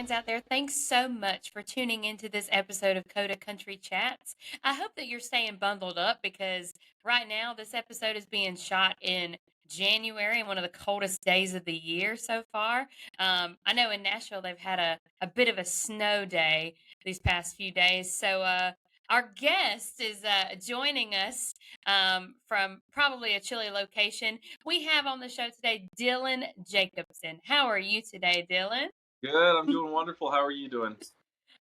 fans out there, thanks so much for tuning into this episode of Coda Country Chats. I hope that you're staying bundled up because right now this episode is being shot in January and one of the coldest days of the year so far. I know in Nashville they've had a bit of a snow day these past few days. Our guest is joining us from probably a chilly location. We have on the show today Dylan Jakobsen. How are you today, Dylan? Good. I'm doing wonderful. How are you doing?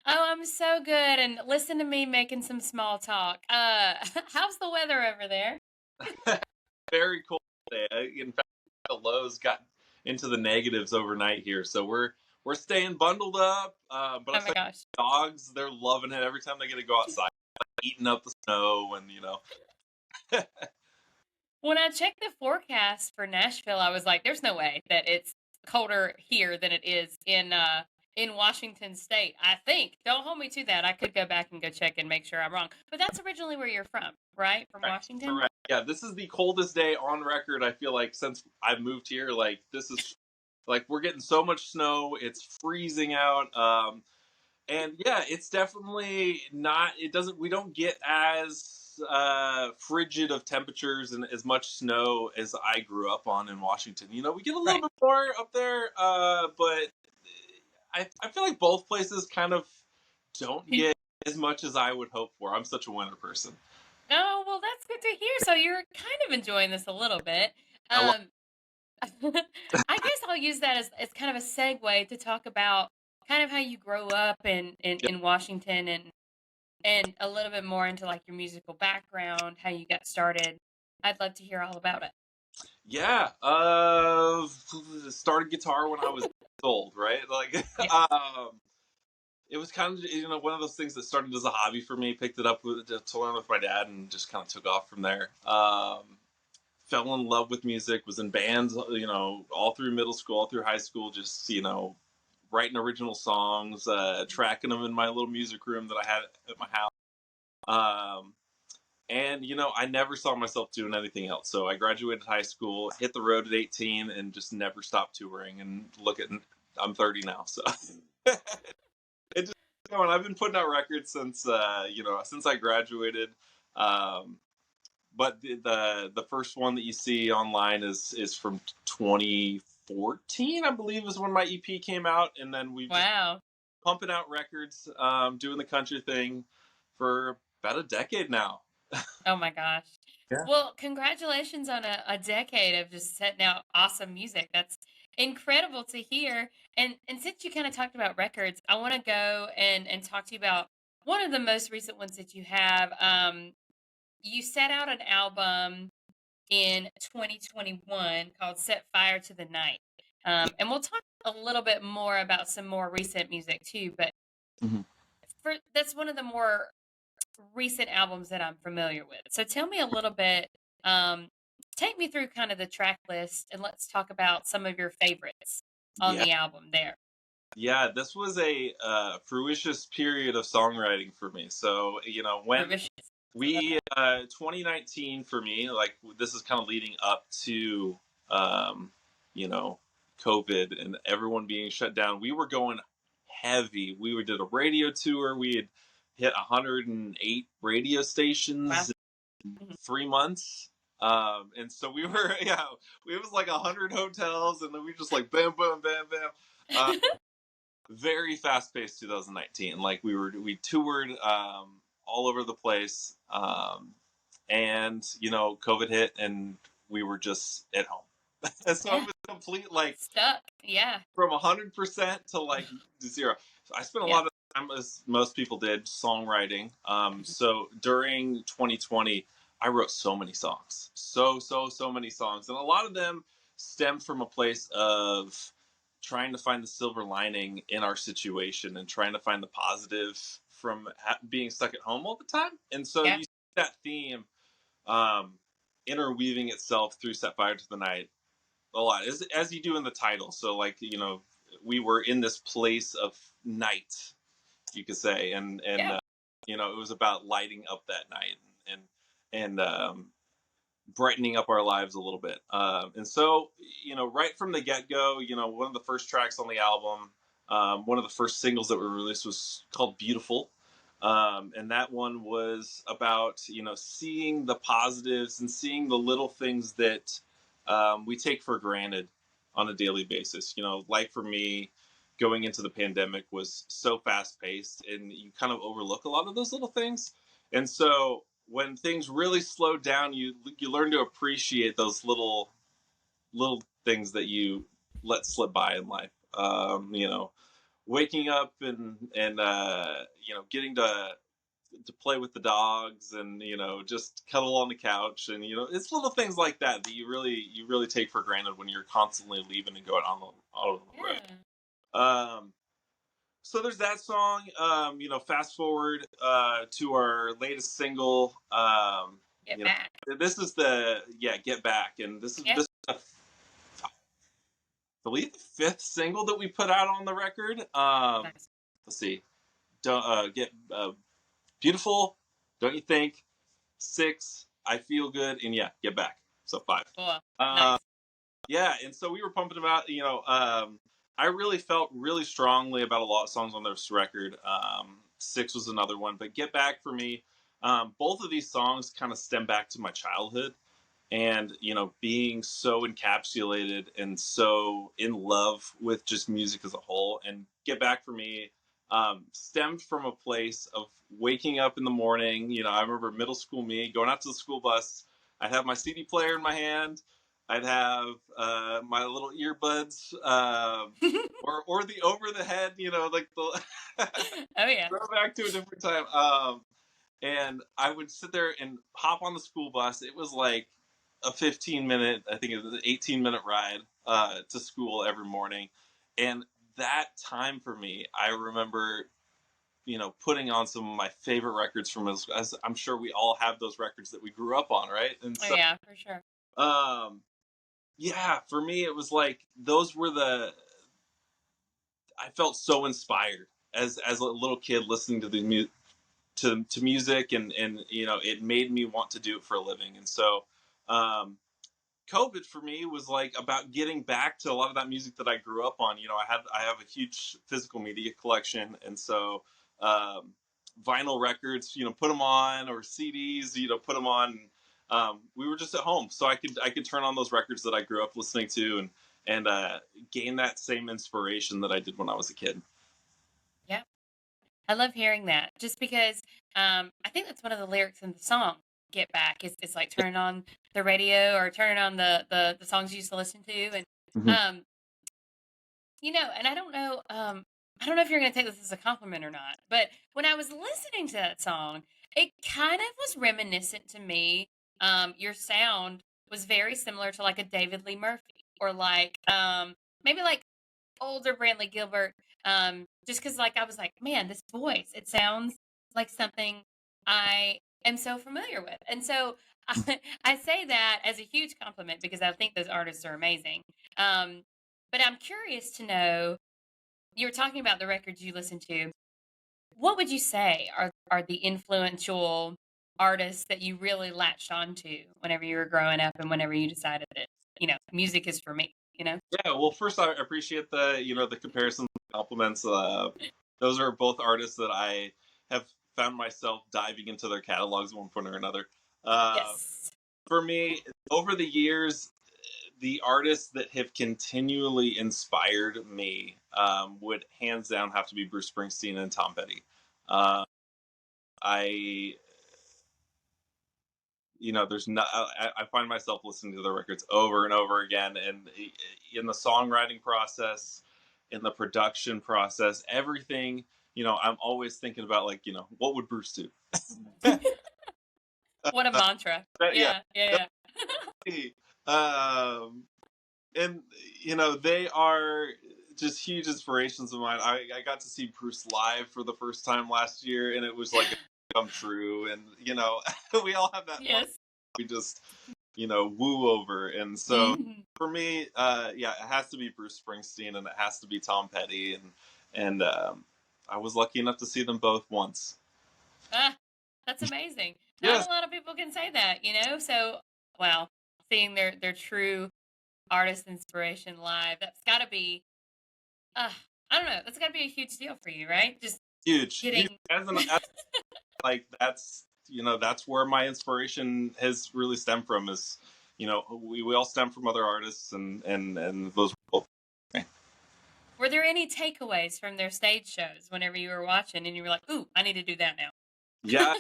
Oh, I'm so good. And listen to me making some small talk. How's the weather over there? Very cold day. In fact, the lows got into the negatives overnight here, so we're staying bundled up. But I Oh my say gosh. dogs, they're loving it every time they get to go outside, eating up the snow, and When I checked the forecast for Nashville, I was like, there's no way that it's colder here than it is in Washington state. I think. Don't hold me to that. I could go back and go check and make sure I'm wrong. But that's originally where you're from, right? From correct, Washington? correct. Yeah, this is the coldest day on record. I feel like since I've moved here, like this is like we're getting so much snow, it's freezing out. And yeah, it's definitely not. It doesn't. We don't get as frigid of temperatures and as much snow as I grew up on in Washington. We get a little Right. bit more up there, but I feel like both places kind of don't get as much as I would hope for. I'm such a winter person. Oh, well, that's good to hear. So you're kind of enjoying this a little bit. I love. Um, I guess I'll use that as kind of a segue to talk about kind of how you grow up in Washington and a little bit more into like your musical background, how you got started. I'd love to hear all about it. Yeah, started guitar when I was old, right? Like, Yes. it was kind of one of those things that started as a hobby for me. Picked it up to learn with my dad, and just kind of took off from there. Fell in love with music. Was in bands, all through middle school, all through high school. Just writing original songs, tracking them in my little music room that I had at my house. And I never saw myself doing anything else. So I graduated high school, hit the road at 18, and just never stopped touring. And I'm 30 now, so it just going. I've been putting out records since I graduated. Um, but the first one that you see online is from 2014, I believe, is when my EP came out, and then we've just Wow. pumping out records, doing the country thing for about a decade now. Oh my gosh. Yeah. Well, congratulations on a decade of just setting out awesome music. That's incredible to hear. And since you kind of talked about records, I want to go and talk to you about one of the most recent ones that you have. You set out an album in 2021 called Set Fire to the Night. And we'll talk a little bit more about some more recent music too, but Mhm. that's one of the more recent albums that I'm familiar with. So tell me a little bit, um, take me through kind of the track list and let's talk about some of your favorites on Yeah. the album there. Yeah, this was a fruitious period of songwriting for me. So, when Revisions. I love we, that. 2019 for me, like this is kind of leading up to, you know, COVID and everyone being shut down. We were going heavy. Did a radio tour. We had hit 108 radio Wow. stations in Mhm. 3 months. And so we were, yeah, it was like 100 hotels, and then we just like bam, bam, bam, bam. Very fast paced 2019. Like we toured all over the place, and COVID hit, and we were just at home. So it Yeah. was complete, like, Stuck. Yeah. from 100% to like zero. So I spent a Yeah. lot of time, as most people did, songwriting. Mhm. So during 2020, I wrote so many songs, so many songs, and a lot of them stemmed from a place of trying to find the silver lining in our situation and trying to find the positive from being stuck at home all the time. And so Yeah. you see that theme um, interweaving itself through Set Fire to the Night a lot, as you do in the title. So, like, we were in this place of night, you could say, and Yeah. it was about lighting up that night and brightening up our lives a little bit. And so, right from the get go, one of the first tracks on the album, One of the first singles that were released was called "Beautiful," and that one was about seeing the positives and seeing the little things that we take for granted on a daily basis. Like for me, going into the pandemic was so fast paced, and you kind of overlook a lot of those little things. And so when things really slow down, you learn to appreciate those little things that you let slip by in life. Waking up and getting to play with the dogs, and just cuddle on the couch, and it's little things like that that you really take for granted when you're constantly leaving and going on the road. Yeah. So there's that song. Fast forward to our latest single. Get back. This is the Get Back, and this is Yeah. this is I believe the fifth single that we put out on the record. Nice. Let's see. Don't get Beautiful, Don't You Think, 6, I Feel Good, and Get Back. So 5. Cool. Uh, Nice. yeah, and so we were pumping them out. I really felt really strongly about a lot of songs on this record. 6 was another one, but Get Back for me. Both of these songs kind of stem back to my childhood, and being so encapsulated and so in love with just music as a whole. And Get Back for me stemmed from a place of waking up in the morning. I remember middle school me going out to the school bus. I'd have my CD player in my hand. I'd have my little earbuds, or the over the head, like the Oh yeah. go back to a different time. And I would sit there and hop on the school bus. It was like a 15-minute, I think it was an 18-minute ride to school every morning. And that time for me, I remember, putting on some of my favorite records from as I'm sure we all have those records that we grew up on, right? And Oh so, yeah, for sure. for me, it was like those were I felt so inspired as a little kid listening to to music, and it made me want to do it for a living. And so um COVID for me was like about getting back to a lot of that music that I grew up on. I have a huge physical media collection, and so um vinyl records, put them on, or CDs, put them on. We were just at home, so I could turn on those records that I grew up listening to, and gain that same inspiration that I did when I was a kid. Yeah. I love hearing that just because I think that's one of the lyrics in the song Get Back. It's like turning on the radio or turning on the songs you used to listen to. And Mhm. um, and I don't know if you're gonna take this as a compliment or not, but when I was listening to that song, it kind of was reminiscent to me. Your sound was very similar to like a David Lee Murphy, or like maybe like older Brantley Gilbert. Just because like I was like, man, this voice, it sounds like something I am so familiar with. And so I say that as a huge compliment because I think those artists are amazing. Um, but I'm curious to know, you were talking about the records you listen to. What would you say are the influential artists that you really latched onto whenever you were growing up and whenever you decided that, music is for me, you know? Yeah, well, first I appreciate the comparisons, compliments. Those are both artists that I have found myself diving into their catalogs at one point or another. Uh, Yes. for me, over the years, the artists that have continually inspired me would hands down have to be Bruce Springsteen and Tom Petty. Uh, I there's not. I find myself listening to the records over and over again, and in the songwriting process, in the production process, everything. I'm always thinking about, like, what would Bruce do? What a mantra. Yeah, Yeah, yeah, definitely. And they are just huge inspirations of mine. I got to see Bruce live for the first time last year, and it was like a come true. And we all have that moment Yes. we just woo over. And so Mhm. for me, it has to be Bruce Springsteen, and it has to be Tom Petty, and I was lucky enough to see them both once. Ah, that's amazing. Not Yes. a lot of people can say that, you know? So, well, seeing their true artist inspiration live, that's got to be I don't know. That's got to be a huge deal for you, right? Just Huge. getting. As like that's that's where my inspiration has really stemmed from. Is we all stem from other artists and those people. Were there any takeaways from their stage shows whenever you were watching and you were like, "Ooh, I need to do that now"? Yeah,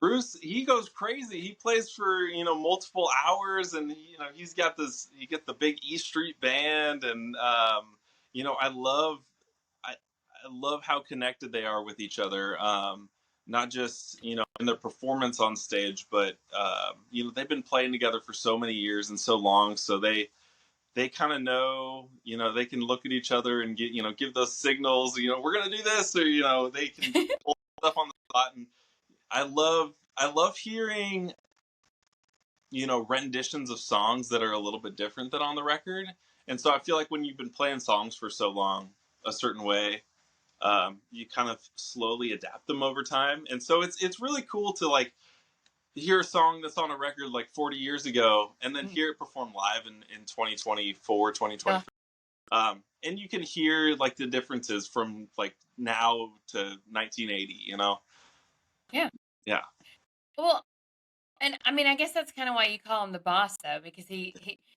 Bruce, he goes crazy. He plays for multiple hours, and he's got this. You get the big E Street band, and I love I, I love how connected they are with each other. Not just in their performance on stage, but they've been playing together for so many years and so long, so they kind of know. They can look at each other and get give those signals. We're gonna do this, or they can pull stuff on the spot. And I love hearing renditions of songs that are a little bit different than on the record. And so I feel like when you've been playing songs for so long a certain way, you kind of slowly adapt them over time. And so it's really cool to like hear a song that's on a record like 40 years ago and then Mm. hear it performed live in 2024, 2023. And you can hear like the differences from like now to 1980, Yeah. Yeah. Well, and I mean, I guess that's kind of why you call him the boss, though, because he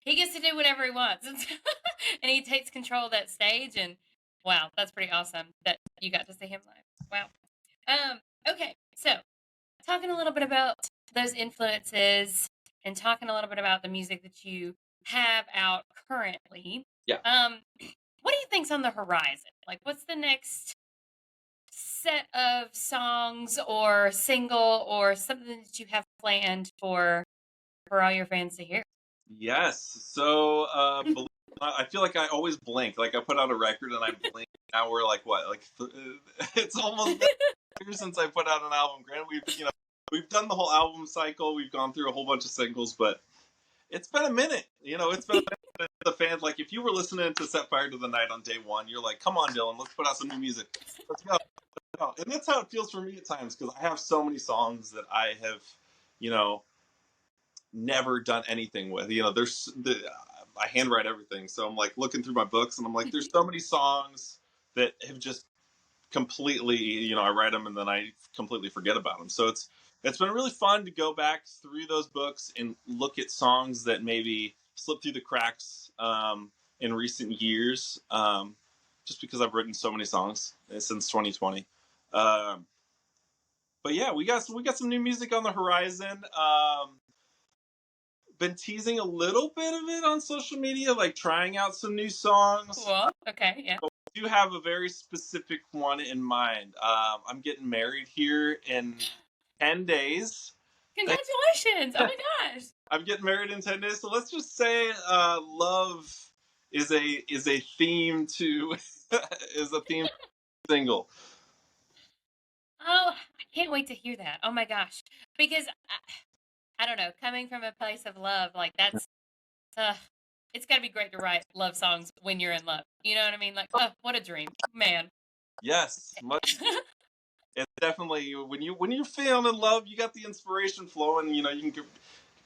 gets to do whatever he wants, and he takes control of that stage. And wow, that's pretty awesome that you got to see him live. Wow. Okay, so talking a little bit about those influences and talking a little bit about the music that you have out currently. Yeah. What do you think's on the horizon? Like, what's the next set of songs or single or something that you have planned for all your fans to hear? Yes. So, believe it or not, I feel like I always blink. Like I put out a record and I blink. Now we're like what? Like it's almost been years since I put out an album. Granted, we've done the whole album cycle. We've gone through a whole bunch of singles, but it's been a minute. It's been a minute. The fans, like, if you were listening to Set Fire to the Night on day one, you're like, come on, Dylan, let's put out some new music. Let's go. And that's how it feels for me at times because I have so many songs that I have, you know, never done anything with. I handwrite everything, so I'm like looking through my books and I'm like, there's so many songs that have just completely, I write them and then I completely forget about them. So it's been really fun to go back through those books and look at songs that maybe slipped through the cracks in recent years, just because I've written so many songs since 2020. Um, but yeah, we got some new music on the horizon. Been teasing a little bit of it on social media, like trying out some new songs. Cool. Okay. Yeah. I do have a very specific one in mind. I'm getting married here in 10 days. Congratulations! Oh my gosh. I'm getting married in 10 days. So let's just say love is a theme to is a theme single. Oh, I can't wait to hear that. Oh my gosh. Because I don't know, coming from a place of love, like that's uh it's got to be great to write love songs when you're in love. You know what I mean? Like, oh, what a dream, man. Yes, it's definitely when you're feeling in love, you got the inspiration flowing. You can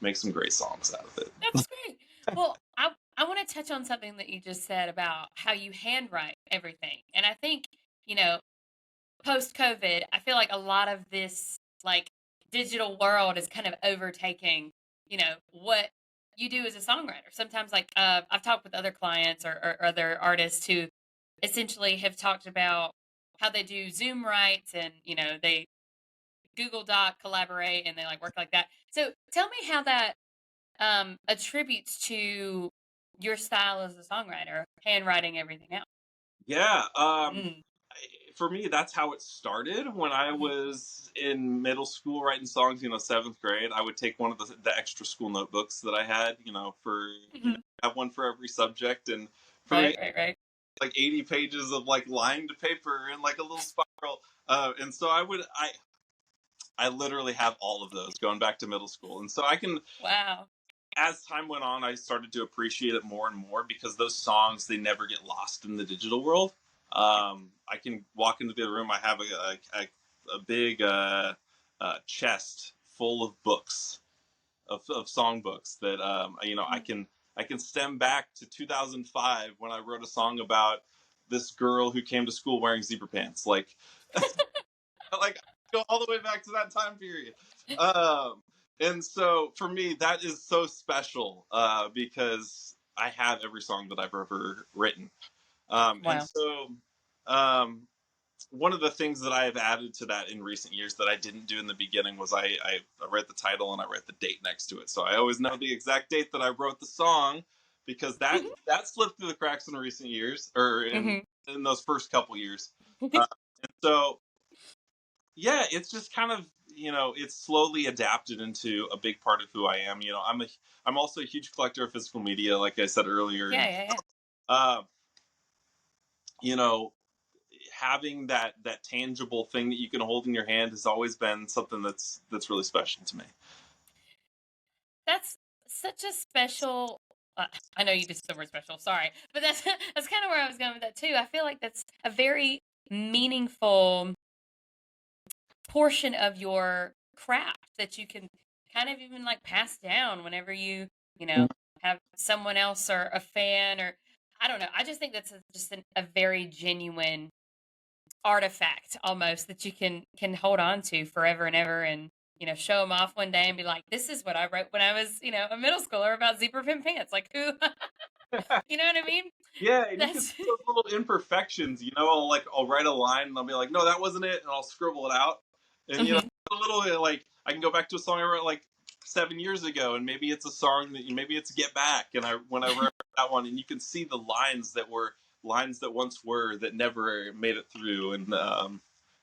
make some great songs out of it. That's great. Well, I want to touch on something that you just said about how you handwrite everything. And I think, you know, post COVID, I feel like a lot of this like digital world is kind of overtaking, what you do as a songwriter. Sometimes like I've talked with other clients or other artists who essentially have talked about how they do Zoom writes and, they Google Doc collaborate and they like work like that. So tell me how that attributes to your style as a songwriter, handwriting everything out. Yeah. Mm. For me, that's how it started. When I Mhm. was in middle school writing songs, seventh grade, I would take one of the extra school notebooks that I had, Mhm. have one for every subject. And for Right, me, right, right. like 80 pages of like lined paper and like a little spiral. And so I literally have all of those going back to middle school. And so Wow. as time went on, I started to appreciate it more and more because those songs, they never get lost in the digital world. I can walk into the other room. I have a big chest full of books, of song books that I Mm. can stem back to 2005 when I wrote a song about this girl who came to school wearing zebra pants. Like, like go all the way back to that time period. And so for me, that is so special because I have every song that I've ever written. And Wow. so um, one of the things that I have added to that in recent years that I didn't do in the beginning was I write the title and I write the date next to it. So I always know the exact date that I wrote the song because that slipped through the cracks in recent years or Hmm. in those first couple years. And so yeah, it's just kind of it's slowly adapted into a big part of who I am. I'm also a huge collector of physical media, like I said earlier, Yeah, and yeah, yeah. uh, you know having that tangible thing that you can hold in your hand has always been something that's really special to me. That's such a special. I know you just said the word special. Sorry, but that's that's kind of where I was going with that too. I feel like that's a very meaningful portion of your craft that you can kind of even like pass down whenever you know have someone else or a fan or I don't know. I just think that's just a very genuine artifact almost that you can hold on to forever and ever and show them off one day and be like, this is what I wrote when I was a middle schooler about zebra pin pants, like who you know what I mean? Yeah, and you can That's see those little imperfections. I'll write a line and I'll be like, no, that wasn't it, and I'll scribble it out. And Mhm. a little bit like I can go back to a song I wrote like 7 years ago, and maybe it's a song that maybe it's Get Back, and when I wrote that one, and you can see the lines that were lines that once were that never made it through, and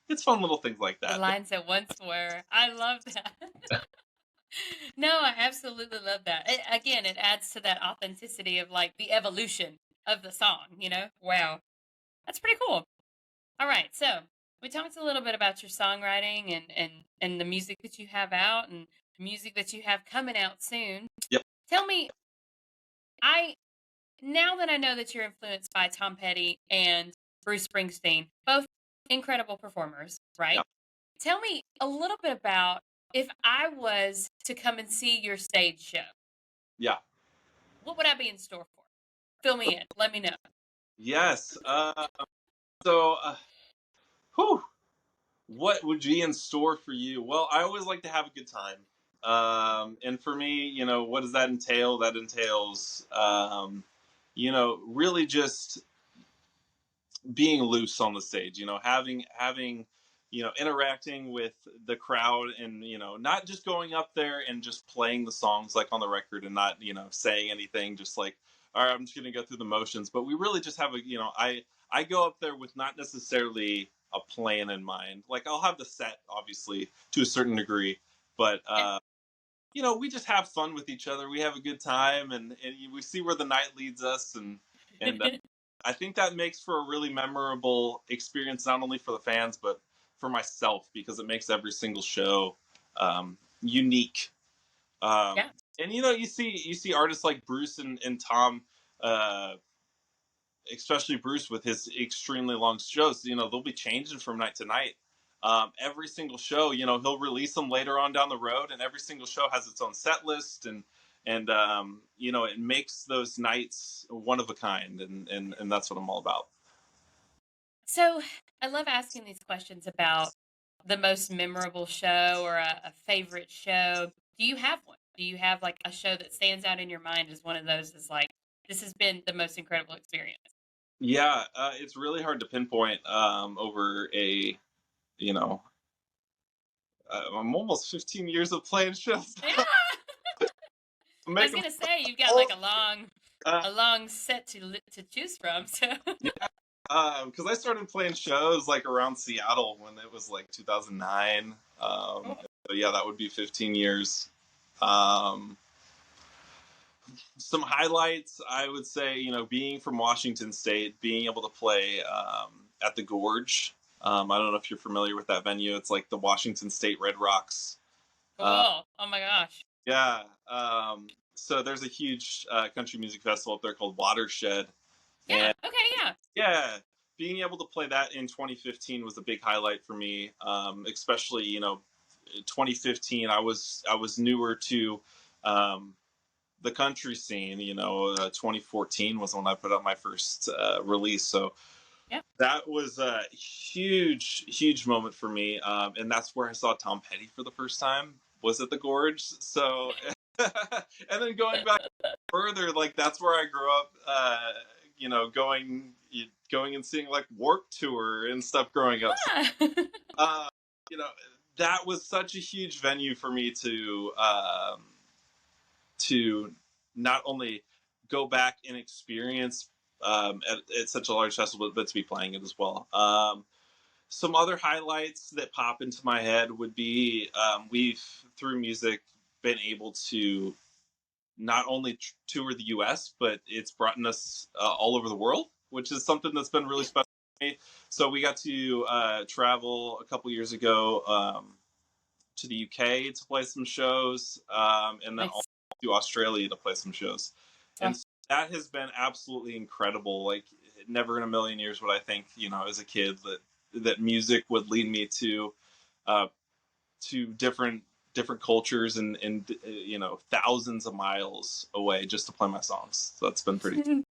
it's fun little things like the that. lines that once were. I love that. No, I absolutely love that. Again, it adds to that authenticity of like the evolution of the song. Wow. That's pretty cool. All right. So we talked a little bit about your songwriting and the music that you have out and music that you have coming out soon. Yep. Tell me, I now that I know that you're influenced by Tom Petty and Bruce Springsteen, both incredible performers, right? Yeah. Tell me a little bit about if I was to come and see your stage show, Yeah. what would I be in store for? Fill me in. Let me know. Yes. So, whew, what would be in store for you? Well, I always like to have a good time. And for me, what does that entail? That entails, really just being loose on the stage, having, interacting with the crowd and, not just going up there and just playing the songs like on the record and not, saying anything, just like, all right, I'm just going to go through the motions. But we really just have I go up there with not necessarily a plan in mind. Like I'll have the set, obviously, to a certain degree, but, Yeah. we just have fun with each other. We have a good time and we see where the night leads us. And I think that makes for a really memorable experience, not only for the fans, but for myself, because it makes every single show unique. Um, Yeah. and you see artists like Bruce and Tom, uh, especially Bruce with his extremely long shows. They'll be changing from night to night. Every single show, he'll release them later on down the road, and every single show has its own set list, and it makes those nights one of a kind, and that's what I'm all about. So I love asking these questions about the most memorable show or a favorite show. Do you have one? Do you have like a show that stands out in your mind as one of those is like, this has been the most incredible experience? Yeah, it's really hard to pinpoint over a you know I'm almost 15 years of playing shows. Yeah. I was Making gonna say you've got old. like Uh, a long set to choose from. So yeah, because I started playing shows like around Seattle when it was like 2009. cool. So yeah, that would be 15 years. Um, some highlights, I would say, being from Washington State, being able to play at the Gorge. I don't know if you're familiar with that venue. It's like the Washington State Red Rocks. Uh, Cool. Oh my gosh. yeah. So there's a huge country music festival up there called Watershed. Yeah. And Okay. Yeah. yeah, being able to play that in 2015 was a big highlight for me. Especially, 2015, I was newer to um, the country scene. 2014 was when I put out my first release. So Yeah. That was a huge moment for me, and that's where I saw Tom Petty for the first time. Was at the Gorge. So, and then going back further, like that's where I grew up. Going and seeing like Warped Tour and stuff growing up. So, Ah. uh, you know, that was such a huge venue for me to not only go back and experience at such a large festival, but to be playing it as well. Some other highlights that pop into my head would be we've through music been able to not only tour the U.S., but it's brought us all over the world, which is something that's been really Yeah. special to me. So we got to travel a couple years ago to the UK to play some shows, and then also Nice. to Australia to play some shows. Oh, And so that has been absolutely incredible. Like, never in a million years would I think, as a kid, that music would lead me uh, to different cultures and thousands of miles away just to play my songs. So that's been pretty.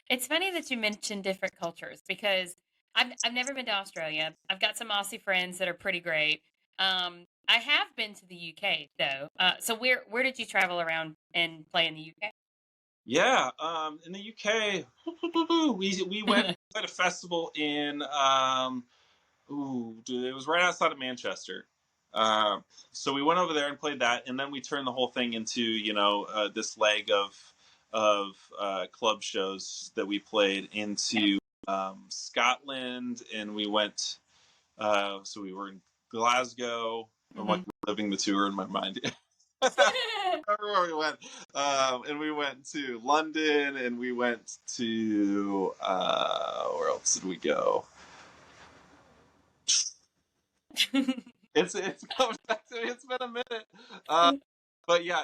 it's funny that you mentioned different cultures because I've never been to Australia. I've got some Aussie friends that are pretty great. I have been to the UK though. So where did you travel around and play in the UK? Yeah, in the UK, we went at a festival in ooh, dude, it was right outside of Manchester. So we went over there and played that, and then we turned the whole thing into this leg of club shows that we played Yeah. into Scotland, and we went. So we were in Glasgow. I'm like Hmm. living the tour in my mind. Everywhere we went, and we went to London, and we went to where else did we go? It's coming back to me. It's been a minute. But yeah,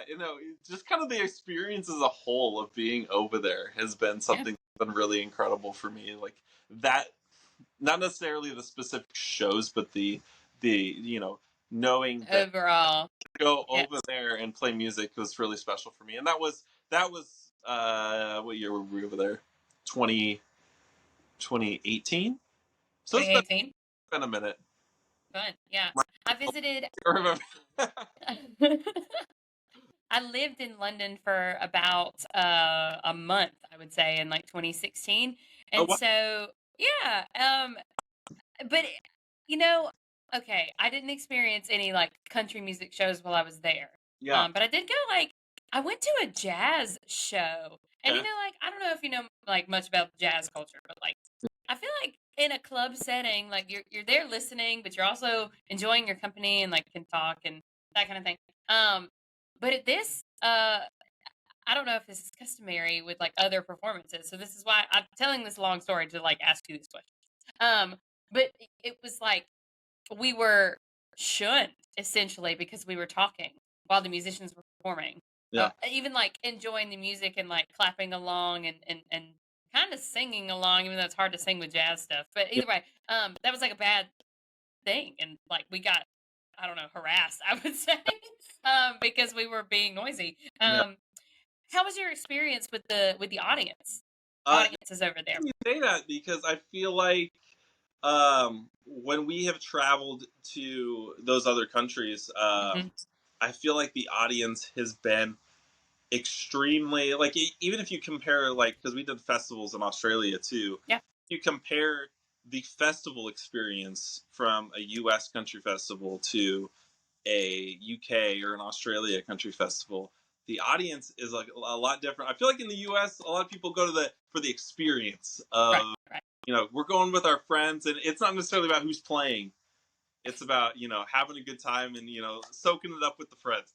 just kind of the experience as a whole of being over there has been Yeah. something that's been really incredible for me. Like that, not necessarily the specific shows, but the knowing that Overall, go over yes. there and play music was really special for me. And that was what year were we over there? 2018. So it's 2018. been a minute. Fun. Yeah. I visited I remember. I lived in London for about a month, I would say, in like 2016. Oh, And wow. so, yeah, but you know, okay, I didn't experience any like country music shows while I was there. Yeah. But I did go like I went to a jazz show. And Okay. like I don't know if you know like much about jazz culture, but like I feel like in a club setting, like you're there listening, but you're also enjoying your company and like can talk and that kind of thing. But at this I don't know if this is customary with like other performances. So this is why I'm telling this long story to like ask you this question. Um, but it was like we were shunned essentially because we were talking while the musicians were performing. Yeah. Even like enjoying the music and like clapping along and kind of singing along, even though it's hard to sing with jazz stuff. But Yeah. either way, that was like a bad thing, and like we got I don't know harassed, I would say, because we were being noisy. Yeah. How was your experience with the audience? Yeah. Audiences over there. You say that because I feel like when we have traveled to those other countries, Hmm. I feel like the audience has been extremely like even if you compare like because we did festivals in Australia too, Yeah. you compare the festival experience from a US country festival to a UK or an Australia country festival, the audience is like a lot different. I feel like in the US a lot of people go to the for the experience Right. of Right. we're going with our friends, and it's not necessarily about who's playing. It's about having a good time and soaking it up with the friends.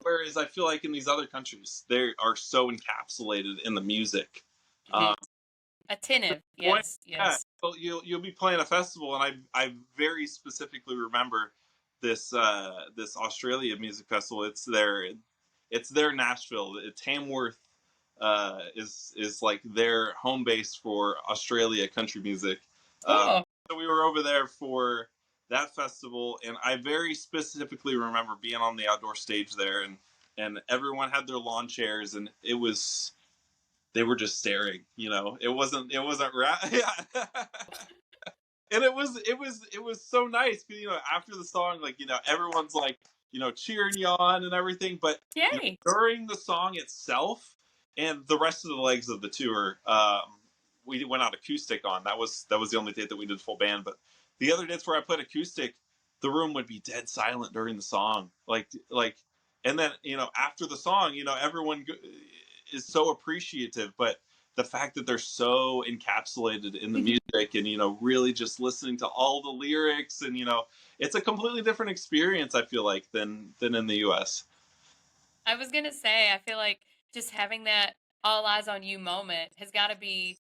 Whereas I feel like in these other countries, they are so encapsulated in the music. Hmm. Um, Attentive. point, Yes. yeah, Yes. you'll be playing a festival, and I very specifically remember this Australia music festival. It's their Nashville. Tamworth is like their home base for Australia country music. Uh, Cool. so we were over there for that festival, and I very specifically remember being on the outdoor stage there, and everyone had their lawn chairs, and they were just staring. It wasn't yeah. And it was so nice because after the song, like everyone's like cheering you on and everything, but Yay. during the song itself and the rest of the legs of the tour, we went out acoustic on. That was the only date that we did full band, but the other dates where I played acoustic, the room would be dead silent during the song, like, and then after the song, everyone is so appreciative, but the fact that they're so encapsulated in the music and really just listening to all the lyrics, and it's a completely different experience, I feel like, than in the US. I was gonna say, I feel like just having that all eyes on you moment has got to be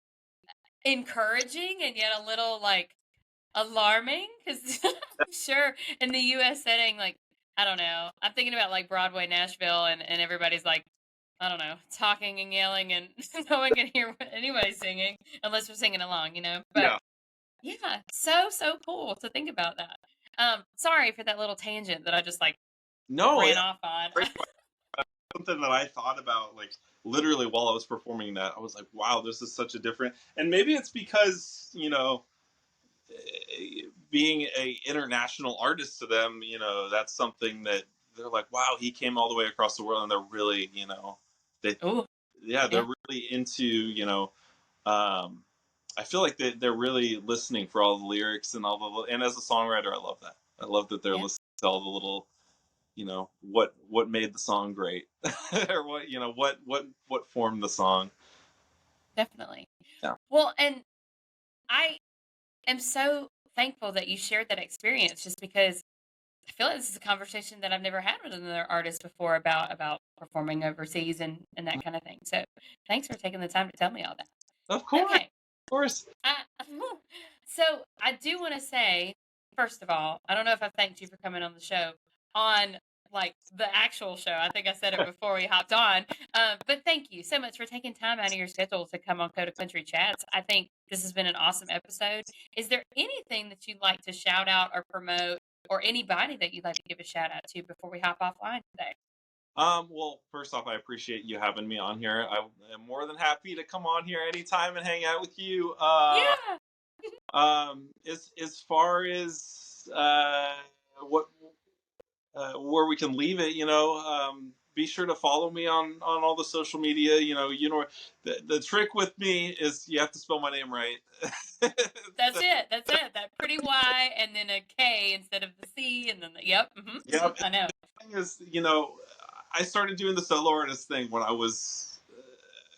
encouraging and yet a little like alarming because I'm sure in the U.S. setting, like I don't know, I'm thinking about like Broadway, Nashville, and everybody's like I don't know, talking and yelling, and no one can hear what anybody's singing unless we're singing along, you know. But Yeah. yeah, so cool to think about that. Sorry for that little tangent that I just like No, ran yeah, off on. great. Something that I thought about, like, literally while I was performing that. I was like, wow, this is such a different. And maybe it's because being a international artist to them, that's something that they're like, wow, he came all the way across the world, and they're really, they, Oh yeah, yeah, they're really into, um, I feel like they're really listening for all the lyrics and all the, and as a songwriter, I love that. I love that they're yeah, listening to all the little, what made the song great, or what formed the song. definitely. Yeah. Well, and I am so thankful that you shared that experience just because I feel like this is a conversation that I've never had with another artist before about performing overseas and that kind of thing. So thanks for taking the time to tell me all that. Of course, Okay. of course. I, so I do want to say, first of all, I don't know if I've thanked you for coming on the show on like the actual show. I think I said it before we hopped on. But thank you so much for taking time out of your schedule to come on Coda Country Chats. I think this has been an awesome episode. Is there anything that you'd like to shout out or promote, or anybody that you'd like to give a shout out to before we hop offline today? Well, first off, I appreciate you having me on here. I am more than happy to come on here anytime and hang out with you. Yeah, As far as what where we can leave it, be sure to follow me on all the social media. The trick with me is you have to spell my name right. that's So, it. That's it. That pretty Y and then a K instead of the C, and then yep. yeah, I know. the thing is, I started doing the solo artist thing when I was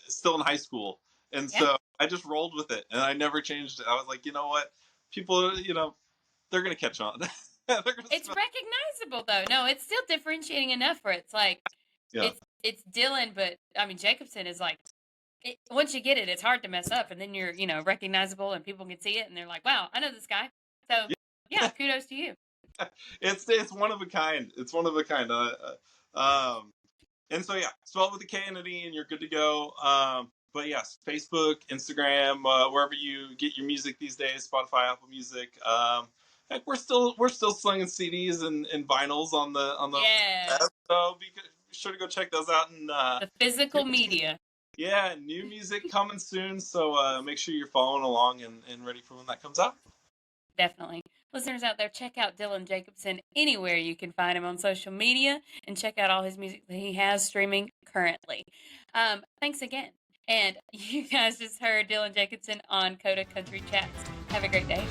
still in high school, and Yeah. so I just rolled with it, and I never changed it. I was like, you know what, people, they're gonna catch on. They're gonna It's smell. recognizable though. No, it's still differentiating enough where it's like Yeah, it's Dylan, but I mean Jacobsen is like once you get it, it's hard to mess up, and then you're recognizable, and people can see it, and they're like, "Wow, I know this guy." So yeah, kudos to you. it's one of a kind. It's one of a kind. And so yeah, spell it with a K and an E, and you're good to go. But yes, Facebook, Instagram, wherever you get your music these days, Spotify, Apple Music. Heck, we're still slinging CDs and vinyls on the Yeah, web, so be sure to go check those out. And the physical media. yeah, new music coming soon. So make sure you're following along and ready for when that comes out. Definitely. Listeners out there, check out Dylan Jacobsen anywhere you can find him on social media and check out all his music that he has streaming currently. Thanks again. And you guys just heard Dylan Jacobsen on Coda Country Chats. Have a great day.